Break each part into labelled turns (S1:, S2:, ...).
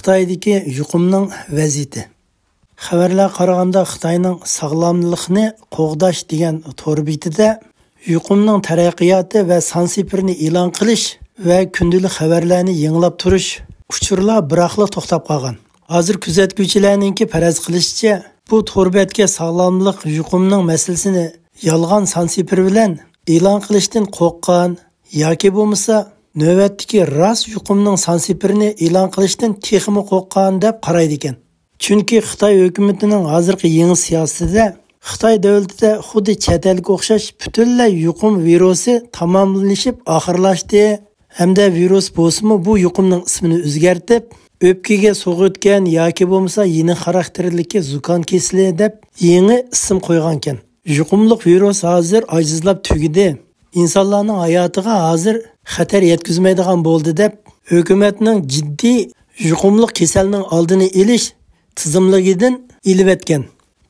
S1: Xitoydagi yuqumning vaziyati. Xabarlar qaraganda Xitoyning sog'lomlikni qo'g'dash degan to'r betida yuqumning taraqqiyoti va san-sipirini e'lon qilish va kundalik xabarlarni yanglab turish uchurlar biroqla to'xtab qolgan. Hozir kuzatuvchilarningki faraz qilishicha, bu to'r betga sog'lomlik yuqumning masalasini yolg'on san-sipir bilan e'lon qilishdan qo'rqqan yoki bo'lmasa navbatdagi rost yuqumning san-sipirini e'lon qilishdan texmi qo'rqqan deb qaraydi ekan. Chunki Xitoy hukumatining hozirgi yangi siyosatida Xitoy davlatida xuddi chet elga o'xshash butunlay yuqum virusi tamomlanishib oxirlashdi hamda virus bo'lsa bu yuqumning ismini o'zgartib o'pkaga so'g'itgan yoki bo'lmasa yeni xarakterliki zukon kesili deb yangi ism qo'ygan ekan. Yuqumliq virus hozir ojizlab tugidi. İnsanlarning hayotiga hozir xatar yetkazmaydigan bo'ldi deb hukumatning jiddiy yuqumliq kasalning oldini olish tizimligidan ilib etgan.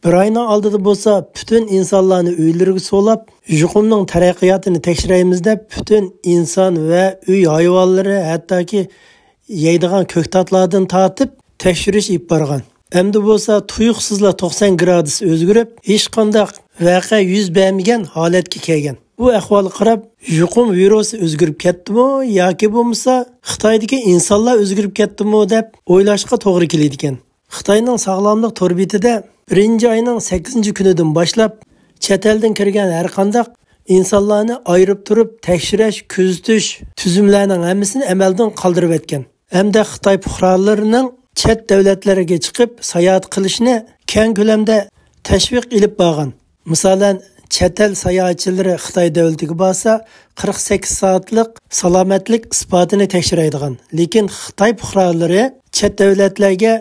S1: Bir oyning oldida bo'lsa butun insonlarni uylariga so'lab yuqumning taraqqiyotini tekshiramiz deb butun inson va uy hayvonlari hattoki yeydigan ko'ktatlardan tortib tekshirish ib borgan. Endi bo'lsa tuyuqsizla 90 gradus o'zgarib, hech qanday voqea yuz bermagan holatga kelgan. Bu ahvolga qarab, yuqum virusi o'zgarib ketdimi yoki bo'lmasa Xitoydagi insonlar o'zgarib ketdimi deb o'ylashga to'g'ri keladi ekan. Xitoyning sog'lomlik to'rbitida 1-oyning 8-kunidan boshlab chet eldan kirgan har qanday insonlarni ayirib turib tekshirish, kuzatish tuzumlarining hammasini amaldan qoldirib etgan. Hamda Xitoy fuqarolarining chet davlatlarga chiqib sayohat qilishni keng ko'lamda tashviq ilib borgan. Masalan, chet el sayohatchilari Xitoy davlatiga borsa 48 soatlik salomatlik isbotini tekshiradigan. Lekin Xitoy fuqarolari chet davlatlarga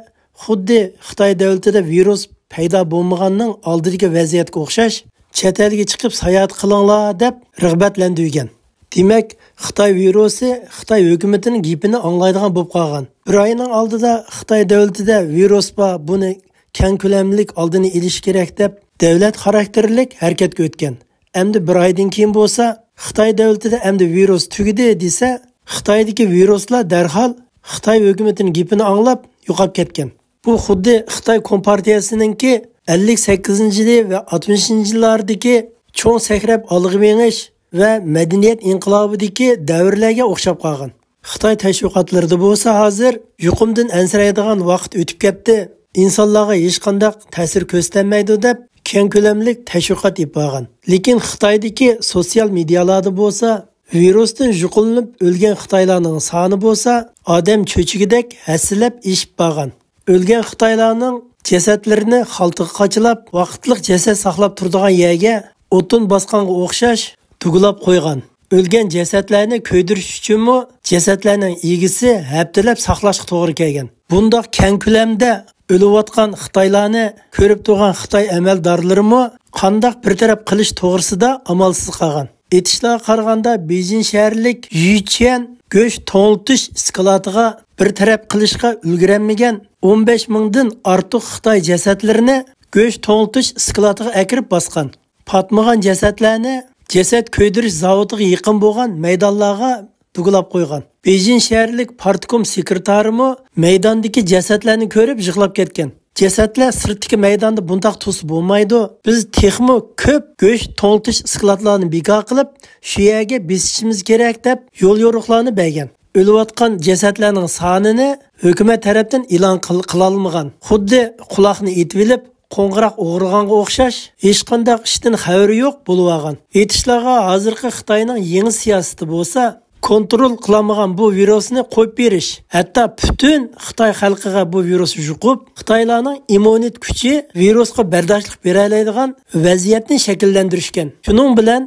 S1: xuddi Xitoy davlatida virus paydo bo'lmaganning oldidagi vaziyatga o'xshash chet elga chiqib sayohat qilinglar deb rag'batlantirgan. Demak, Xitoy virusi Xitoy hukumatining gapini anglaydigan bo'lib qolgan. Bir oyning oldida Xitoy davlatida virus bor, buni keng ko'lamlik oldini olish kerak deb davlat xarakterlik harakatga o'tgan. Endi bir oydan keyin bo'lsa, Xitoy davlatida endi virus tugidi desa, Xitoydagi viruslar darhol Xitoy hukumatining gapini anglab yo'qolib ketgan. Bu xuddi Xitoy kompartiyasininki 58-yil va 60-yillardagi cho'ng sakrab olg'imish va madaniyat inqilobidagi davrlarga o'xshab qolgan. Xitoy tashviqotlarida bo'lsa hozir yuqumdan ansiraydigan vaqt o'tib ketdi. İnsanlarga hech qanday ta'sir ko'rsatmaydi deb keng ko'lamlik tashviqot yapgan. Lekin Xitoydagi sotsial medialarda bo'lsa, virusdan yuqumlanib o'lgan Xitoylarning soni bo'lsa, odam cho'chigidek hasilab ishib qolgan. O'lgan Xitoylarning jasadlarini xaltaga qochilab, vaqtliq jasad saqlab turadigan yerga o'tin bosqanga o'xshash tugulab qo'ygan. O'lgan jasadlarni ko'ydirish uchunmi jasadlarning egisi haftalab saqlashga to'g'ri kelgan. Bundaq keng ko'lamda o'layotgan Xitoylarni ko'rib turgan Xitoy amaldorlarimi qandaq bir taraf qilish to'g'risida amalsiz qolgan. Etishlar qaraganda Beijing shaharlik Yichen go'sht to'ltish iskalatiga bir taraf qilishga ulgurmagan 15 mingdan ortiq Xitoy jasadlarini go'sht to'ltish iskalatiga akirib bosgan. Patmagan jasadlarni jasad ko'ydirish zavodiga yaqin bo'lgan maydonlarga tugulab qo'ygan. Beijing shaharlik partkom sekretarimi maydondagi jasadlarni ko'rib yig'lab ketgan. Jasadlar sirtdagi maydonda bundaq tus bo'lmaydi. Biz texmo ko'p go'sht to'ltish isklatlarni bekor qilib, shu yerga besishimiz kerak deb yo'l yo'riqlarni bergan. O'layotgan jasadlarning sonini hukumat tarafdan e'lon qila olmagan. Xuddi quloqni etib olib, qo'ng'iroq o'g'irganga o'xshash hech qanday ishdan xabari yo'q bo'lib olgan. Aytishlarga hozirgi Xitoyning yangi siyosati bo'lsa, kontrol qilamagan bu virusni qo'yib berish. Hatto butun Xitoy xalqiga bu virus yuqib, Xitoylarning immunitet kuchi virusga bardoshlik bera oladigan vaziyatni shakllantirishgan. Shuning bilan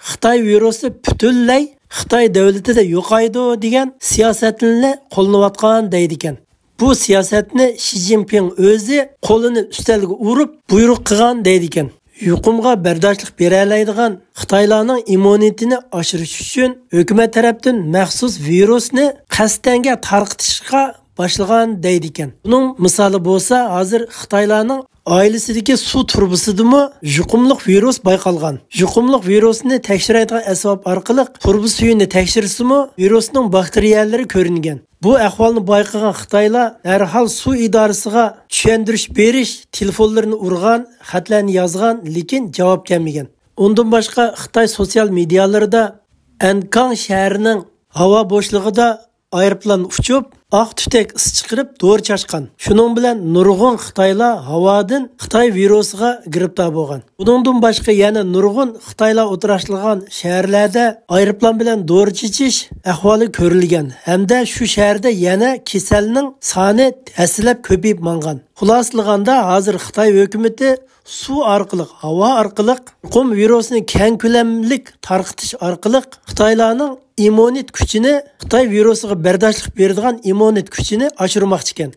S1: Xitoy virusi butunlay Xitoy davlatida yo'qaydi degan siyosatni qo'llanayotgan deydi ekan. Bu siyosatni Xi Jinping o'zi qo'lini ustalga urib buyruq qilgan deydi ekan. Yuqumga bardoshlik bera oladigan Xitoylarning immunitetini oshirish uchun hukumat tarafdan maxsus virusni qasdanga tarqitishga başlagan deydi ekan. Bunun misali bo'lsa, hozir Xitoylarning oilasidagi suv turbisidimi yuqumli virus bayqalgan. Yuqumli virusni tekshiradigan asbob orqali turbi suyini tekshirsimi virusning bakteriyalari ko'ringan. Bu ahvolni bayqagan Xitoylar darhol suv idorasiga tushuntirish berish telefonlarini urgan, xatlarni yozgan, lekin javob kelmagan. Undan boshqa Xitoy sotsial medialarida Ankang shahrining havo bo'shlig'ida aeroplan uchib, oq tutak is chiqarib dori chashgan. Shuning bilan nurg'un Xitoylar havodan Xitoy virusiga giribtor bo'lgan. Bundan boshqa yana nurg'un Xitoylar o'tirashilgan shaharlarda aeroplan bilan dori chechish ahvoli ko'rilgan. Hamda shu shaharda yana kasalning soni aslab ko'payib mangan. Xulosalaganda hozir Xitoy hukumatı suv orqali, havo orqali qum virusini keng ko'lamlik tarqitish orqali Xitoylarning immunit kuchini, Xitoy virusiga bardoshlik beradigan immunit kuchini oshirmoqchi ekan.